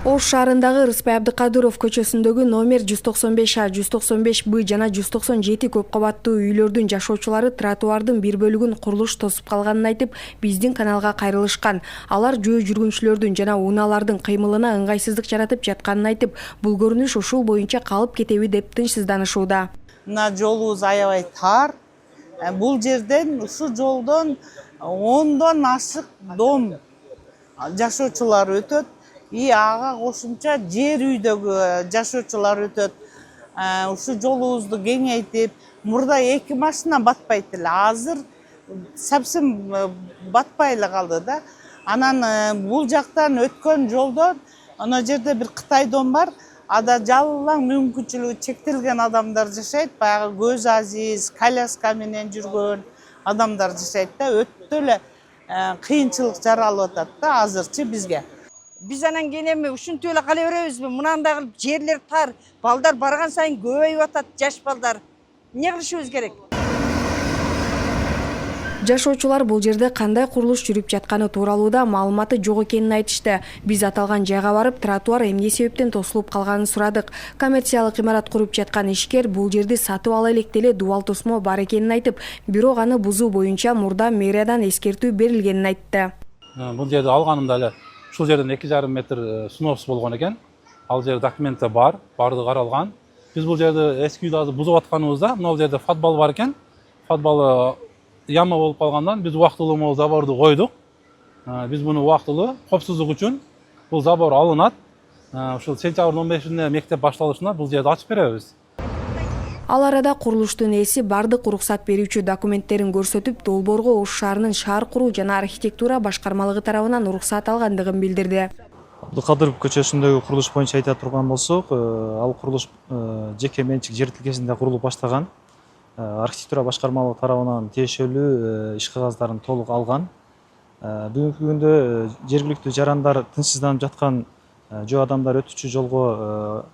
Ош шаарындагы Рыспай Абдыкадыров көчөсүндөгү номер 195А, 195Б жана 197 көп кабаттуу үйлөрдүн жашоочулары тротуардын бир бөлүгүн курулуш тосуп калганын айтып, биздин каналга кайрылышкан. Алар жөө жүргүнчүлөрдүн жана унаалардын кыймылына ыңгайсыздык жаратып жатканын айтып, бул көрүнүш ушул боюнча калып кетеби деп тынчсызданышууда. Мына жолубуз аябай тар. Бул жерден, ушул жолдон 10дон ашык дом жашоочулар өтөт. Ага кошумча жер үйдөгү жашоочулар өтөт. Ушул жолубузду кеңейтип, мурда 2 машина батпайт эле. Азыр совсем батпай эле калды да. Анан бул жактан өткөн жолдон ана жерде бир Кытай дом бар. Ада жалаң мүмкүнчүлүгү чектелген адамдар жашайт. Баягы көз азиз, коляска менен жүргөн адамдар жашайт да. Өтө эле кыйынчылык жаралып атат да азырчы бизге. Biz anan genemi ушинтип эле кала беребизби? Мынандагы жерлер тар, балдар барган сайын көбөйүп атат, жаш балдар. Эмне кылышыбыз керек? Жашоочулар бул жерде кандай курулуш жүрүп жатканы тууралуу да маалыматы жок экенин айтышты. Биз аталган жайга барып, тротуар эмне себептен тосулуп калганын сурадык. Коммерциялык имарат куруп жаткан ишкер бул жерди сатып ала электе эле дубал тосмо бар экенин айтып, бирок аны бузуу боюнча мурда мэриядан эскертүү берилгенин айтты. Бул жерди алганымда эле ушул жерден 2,5 метр снос болгон экен. Ал жер документте бар, бардыгы каралган. Биз бул жерди эски үйдү азыр бузуп атканыбызда, мына жерде футбол бар экен. Футбол яма болуп калгандан биз убактылуу могу заборду койдук. Биз муну убактылуу коопсуздук үчүн бул забор алынат. Ушул сентябрдын 15-ине мектеп башталышына бул жерди ачып беребиз. Ал арада курулуштун ээси бардык уруксат берүүчү документтерин көрсөтүп, долбоорго Ош шаарынын шаар куруу жана архитектура башкармалыгы тарабынан уруксат алгандыгын билдирди. Абдыкадыров көчөсүндөгү курулуш боюнча айта турган болсок, ал курулуш жеке менчик жер тилкесинде курулуп баштаган. Архитектура башкармалыгы тарабынан тиешелүү иш кагаздарын толук алган. Бүгүнкү күндө жергиликтүү жарандар тынчсызданып жаткан жөө адамдар өтүүчү жолго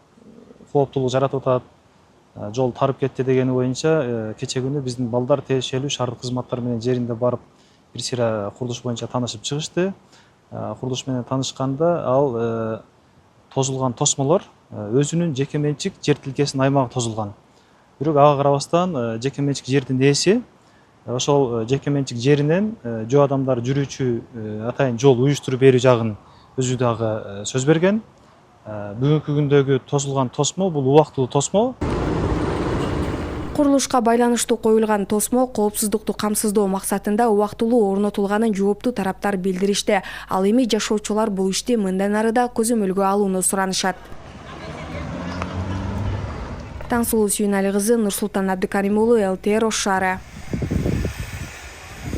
кооптулук жаратып атат. Жол тарып кетти дегени боюнча кече күнү биздин балдар тиешелүү шаардык кызматтар менен жеринде барып бир сыйра курулуш боюнча таанышып чыгышты. Курулуш менен таанышканда ал тозулган тосмолор өзүнүн жеке менчик жер тилкесинин аймагы тозулган. Бирок ага карабастан жеке менчик жердин ээси ошол жеке менчик жеринен жөө адамдар жүрүүчү атайын жол уюштуруп берүү жагын өзү дагы сөз берген. Бүгүнкү күндөгү тозулган тосмо бул убактылуу тосмо. Курулушка байланыштуу коюлган тосмо коопсуздукту камсыздоо максатында убактылуу орнотулганын жооптуу тараптар билдиришти. Ал эми жашоочулар бул ишти мындан ары да көзөмөлгө алууну суранышат. Таңсулуу Сүйүнали кызы, Нурсултан Абдыкарим уулу, ЛТР Ош шаары.